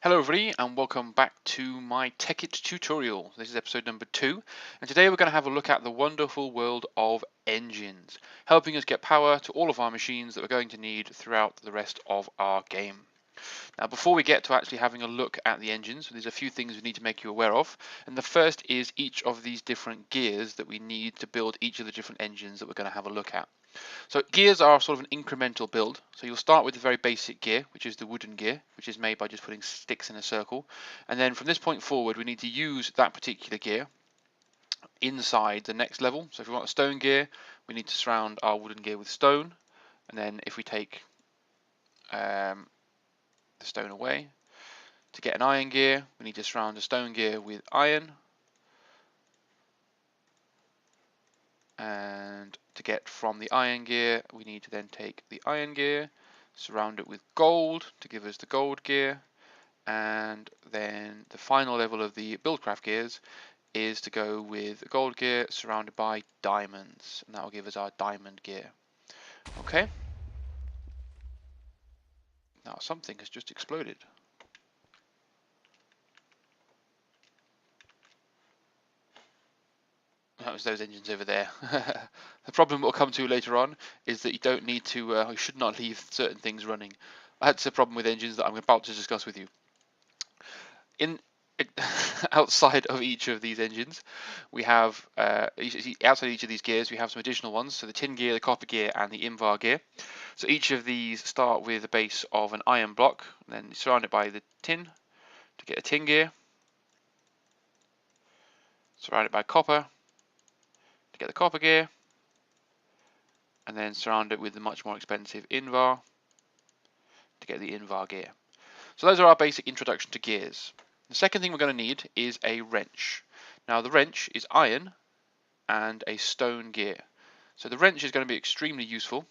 Hello everybody and welcome back to my Tekkit tutorial. This is episode number 2 and today we're going to have a look at the wonderful world of engines, helping us get power to all of our machines that we're going to need throughout the rest of our game. Now before we get to actually having a look at the engines, there's a few things we need to make you aware of, and the first is each of these different gears that we need to build each of the different engines that we're going to have a look at. So gears are sort of an incremental build. So you'll start with the very basic gear, which is the wooden gear, which is made by just putting sticks in a circle. And then from this point forward, we need to use that particular gear inside the next level. So if we want a stone gear, we need to surround our wooden gear with stone. And then if we take the stone away, to get an iron gear, we need to surround the stone gear with iron. And to get from the iron gear, we need to then take the iron gear, surround it with gold to give us the gold gear, and then the final level of the buildcraft gears is to go with gold gear surrounded by diamonds, and that will give us our diamond gear. Okay, now something has just exploded. That was those engines over there. The problem we'll come to later on is that you don't need to, you should not leave certain things running. That's a problem with engines that I'm about to discuss with you. Outside of each of these engines, we have outside each of these gears we have some additional ones. So the tin gear, the copper gear, and the invar gear. So each of these start with a base of an iron block, and then surrounded by the tin to get a tin gear. Surrounded by copper to get the copper gear, and then surround it with the much more expensive invar to get the invar gear. So those are our basic introduction to gears. The second thing we're going to need is a wrench. Now the wrench is iron and a stone gear. So the wrench is going to be extremely useful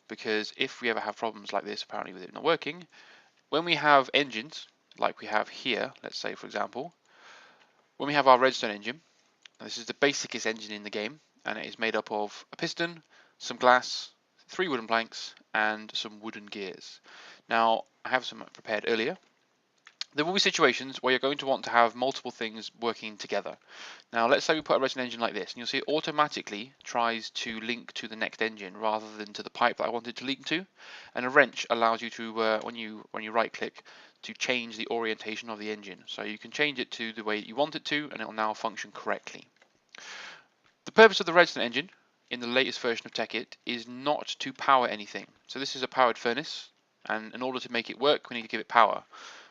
because if we ever have problems like this, apparently with it not working, when we have engines like we have here, let's say for example, when we have our Redstone engine, and this is the basicest engine in the game, and it is made up of a piston, some glass, 3 wooden planks, and some wooden gears. Now, I have some prepared earlier. There will be situations where you're going to want to have multiple things working together. Now, let's say we put a Redstone engine like this, and you'll see it automatically tries to link to the next engine rather than to the pipe that I wanted to link to. And a wrench allows you to, when you right-click, to change the orientation of the engine. So you can change it to the way that you want it to, and it will now function correctly. The purpose of the Redstone engine in the latest version of Tekkit is not to power anything. So this is a powered furnace, and in order to make it work, we need to give it power.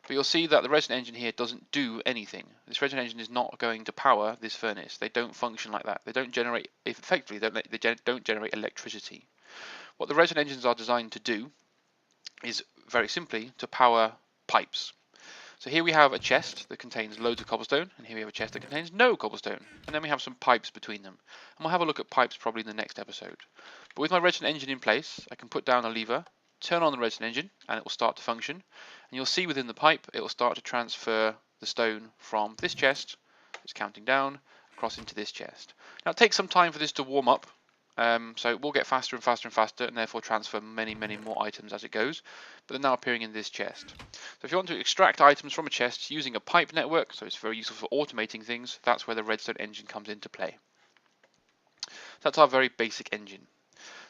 But you'll see that the Redstone engine here doesn't do anything. This Redstone engine is not going to power this furnace. They don't function like that. They don't generate, effectively, they don't generate electricity. What the Redstone engines are designed to do is very simply to power pipes. So here we have a chest that contains loads of cobblestone, and here we have a chest that contains no cobblestone, and then we have some pipes between them. And we'll have a look at pipes probably in the next episode. But with my Redstone engine in place, I can put down a lever, turn on the Redstone engine, and it will start to function. And you'll see within the pipe, it will start to transfer the stone from this chest, it's counting down, across into this chest. Now it takes some time for this to warm up, so it will get faster and faster and faster, and therefore transfer many more items as it goes, but they're now appearing in this chest. So if you want to extract items from a chest using a pipe network, so it's very useful for automating things, that's where the Redstone engine comes into play. That's our very basic engine.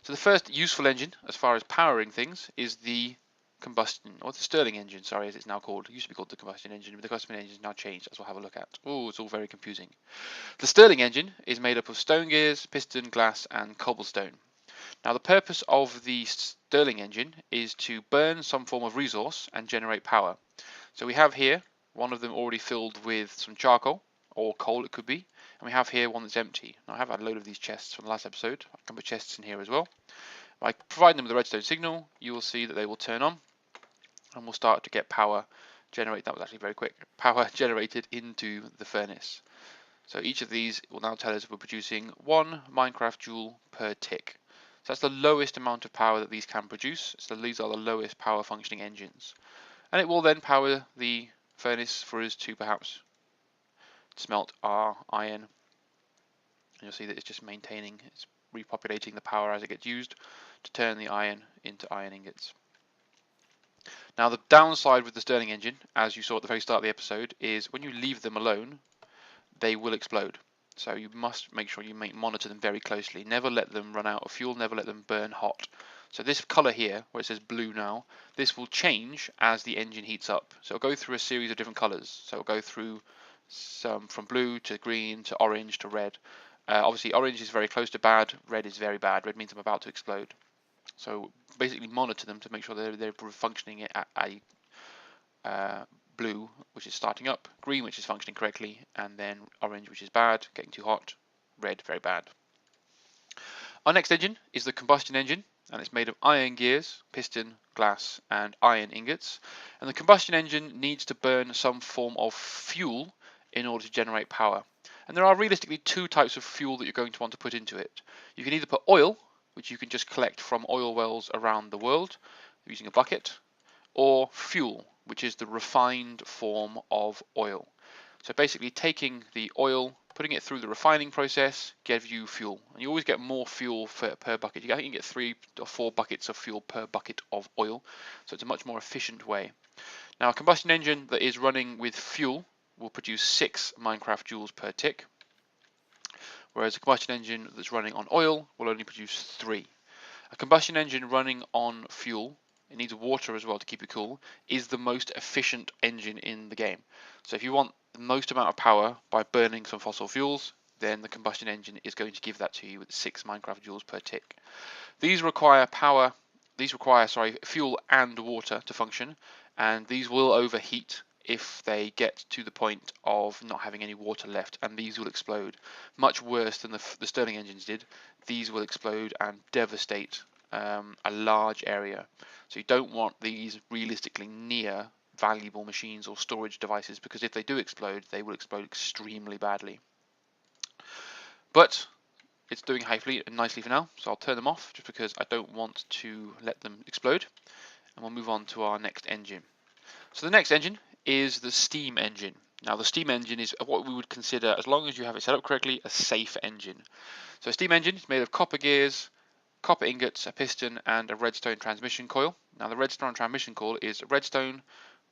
So the first useful engine, as far as powering things, is the combustion, or the Stirling engine, sorry, as it's now called. It used to be called the combustion engine, but the combustion engine is now changed, as we'll have a look at. Oh, it's all very confusing. The Stirling engine is made up of stone gears, piston, glass, and cobblestone. Now the purpose of the Stirling engine is to burn some form of resource and generate power. So we have here one of them already filled with some charcoal, or coal it could be, and we have here one that's empty. Now I have had a load of these chests from the last episode. I can put chests in here as well. By providing them with a redstone signal, you will see that they will turn on, and we'll start to get power generate. That was actually very quick. Power generated into the furnace. So each of these will now tell us we're producing 1 Minecraft joule per tick. So that's the lowest amount of power that these can produce. So these are the lowest power functioning engines. And it will then power the furnace for us to perhaps smelt our iron. And you'll see that it's just maintaining, it's repopulating the power as it gets used to turn the iron into iron ingots. Now the downside with the Stirling engine, as you saw at the very start of the episode, is when you leave them alone, they will explode. So you must make sure you monitor them very closely. Never let them run out of fuel, never let them burn hot. So this colour here, where it says blue now, this will change as the engine heats up. So it'll go through a series of different colours. So it'll go through some from blue to green to orange to red. Obviously orange is very close to bad, red is very bad. Red means I'm about to explode. So basically monitor them to make sure they're functioning at a blue, which is starting up, green, which is functioning correctly, and then orange, which is bad, getting too hot, red, very bad. Our next engine is the combustion engine, and it's made of iron gears, piston, glass, and iron ingots. And the combustion engine needs to burn some form of fuel in order to generate power. And there are realistically two types of fuel that you're going to want to put into it. You can either put oil, which you can just collect from oil wells around the world using a bucket, or fuel, which is the refined form of oil. So basically taking the oil, putting it through the refining process, gives you fuel. And you always get more fuel per bucket. I think you get 3 or 4 buckets of fuel per bucket of oil. So it's a much more efficient way. Now a combustion engine that is running with fuel will produce 6 Minecraft joules per tick, whereas a combustion engine that's running on oil will only produce 3. A combustion engine running on fuel, it needs water as well to keep it cool, is the most efficient engine in the game. So if you want the most amount of power by burning some fossil fuels, then the combustion engine is going to give that to you with 6 Minecraft joules per tick. These require fuel and water to function, and these will overheat if they get to the point of not having any water left, and these will explode much worse than the Stirling engines did. These will explode and devastate a large area. So you don't want these realistically near valuable machines or storage devices, because if they do explode, they will explode extremely badly. But it's doing nicely for now, so I'll turn them off just because I don't want to let them explode, and we'll move on to our next engine. So the next engine is the steam engine. Now the steam engine is what we would consider, as long as you have it set up correctly, a safe engine. So a steam engine is made of copper gears, copper ingots, a piston, and a redstone transmission coil. Now the redstone transmission coil is redstone,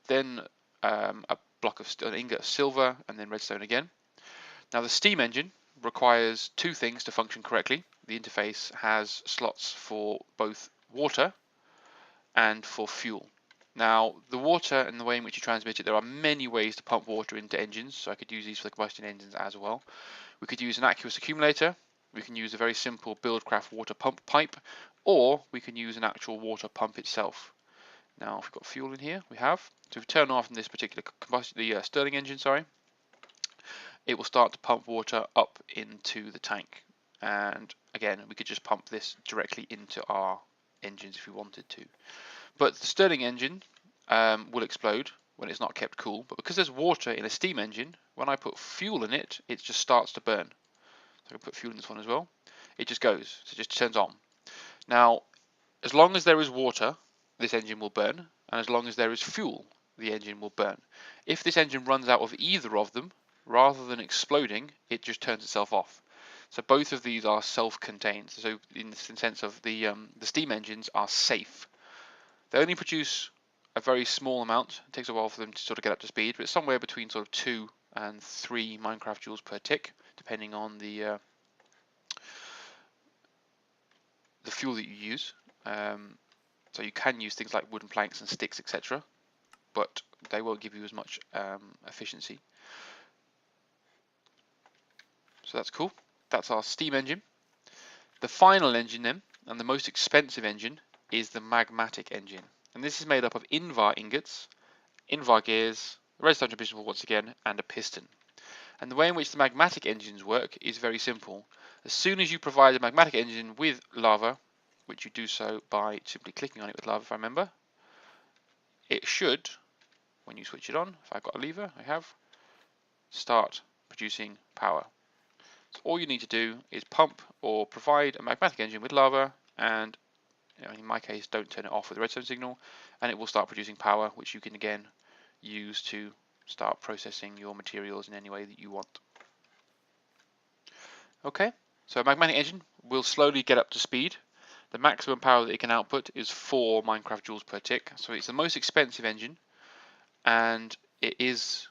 then a block of an ingot of silver, and then redstone again. Now the steam engine requires 2 things to function correctly. The interface has slots for both water and for fuel. Now the water and the way in which you transmit it, there are many ways to pump water into engines, so I could use these for the combustion engines as well. We could use an aqueous accumulator, we can use a very simple Buildcraft water pump pipe, or we can use an actual water pump itself. Now if we've got fuel in here, we have. So if we turn off in this particular Stirling engine, it will start to pump water up into the tank. And again, we could just pump this directly into our engines if we wanted to. But the Stirling engine will explode when it's not kept cool. But because there's water in a steam engine, when I put fuel in it, it just starts to burn. So I can put fuel in this one as well. It just goes, so it just turns on. Now, as long as there is water, this engine will burn, and as long as there is fuel, the engine will burn. If this engine runs out of either of them, rather than exploding, it just turns itself off. So both of these are self-contained. So in the sense of the steam engines are safe. They only produce a very small amount. It takes a while for them to sort of get up to speed, but it's somewhere between sort of 2 and 3 Minecraft joules per tick, depending on the fuel that you use. So you can use things like wooden planks and sticks, etc., but they won't give you as much efficiency. So that's cool. That's our steam engine. The final engine then, and the most expensive engine, is the Magmatic Engine. And this is made up of Invar ingots, Invar gears, redstone transmission once again, and a piston. And the way in which the Magmatic engines work is very simple. As soon as you provide a Magmatic engine with lava, which you do so by simply clicking on it with lava if I remember, it should, when you switch it on, if I've got a lever, I have, start producing power. So all you need to do is pump or provide a Magmatic engine with lava, and in my case don't turn it off with a redstone signal, and it will start producing power, which you can again use to start processing your materials in any way that you want. Okay, so a Magmatic engine will slowly get up to speed. The maximum power that it can output is 4 Minecraft joules per tick, so it's the most expensive engine, and it is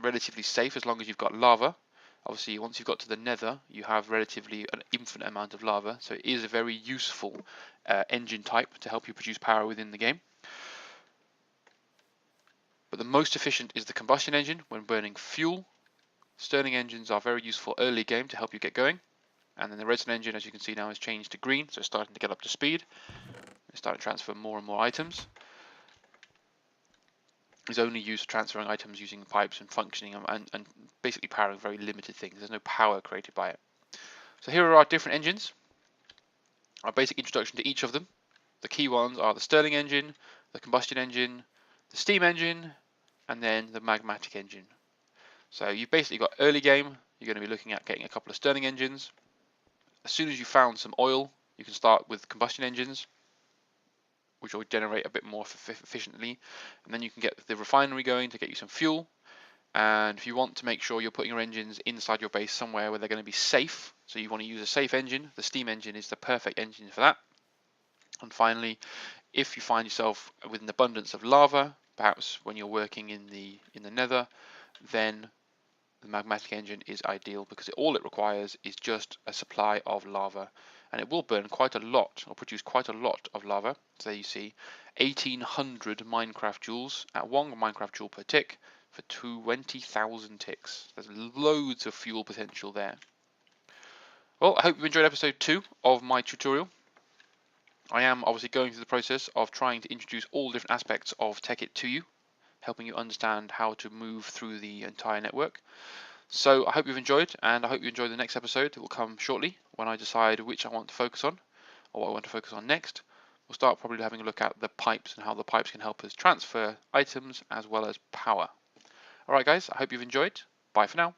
relatively safe as long as you've got lava. Obviously, once you've got to the nether, you have relatively an infinite amount of lava, so it is a very useful engine type to help you produce power within the game. But the most efficient is the combustion engine when burning fuel. Stirling engines are very useful early game to help you get going. And then the redstone engine, as you can see now, has changed to green, so it's starting to get up to speed. It's starting to transfer more and more items. Is only used for transferring items using pipes and functioning and basically powering very limited things. There's no power created by it. So here are our different engines. Our basic introduction to each of them. The key ones are the Stirling engine, the Combustion engine, the Steam engine, and then the Magmatic engine. So you've basically got early game, you're going to be looking at getting a couple of Stirling engines. As soon as you found some oil, you can start with combustion engines, which will generate a bit more efficiently, and then you can get the refinery going to get you some fuel. And if you want to make sure you're putting your engines inside your base somewhere where they're going to be safe, so you want to use a safe engine, the steam engine is the perfect engine for that. And finally, if you find yourself with an abundance of lava, perhaps when you're working in the nether, then the magmatic engine is ideal because all it requires is just a supply of lava, and it will burn quite a lot or produce quite a lot of lava. So there you see 1800 Minecraft joules at 1 Minecraft joule per tick for 20,000 ticks. There's loads of fuel potential there. Well, I hope you enjoyed episode 2 of my tutorial. I am obviously going through the process of trying to introduce all different aspects of Tekkit to you, helping you understand how to move through the entire network. So I hope you've enjoyed, and I hope you enjoy the next episode that will come shortly when I decide which I want to focus on or what I want to focus on next. We'll start probably having a look at the pipes and how the pipes can help us transfer items as well as power. Alright guys, I hope you've enjoyed. Bye for now.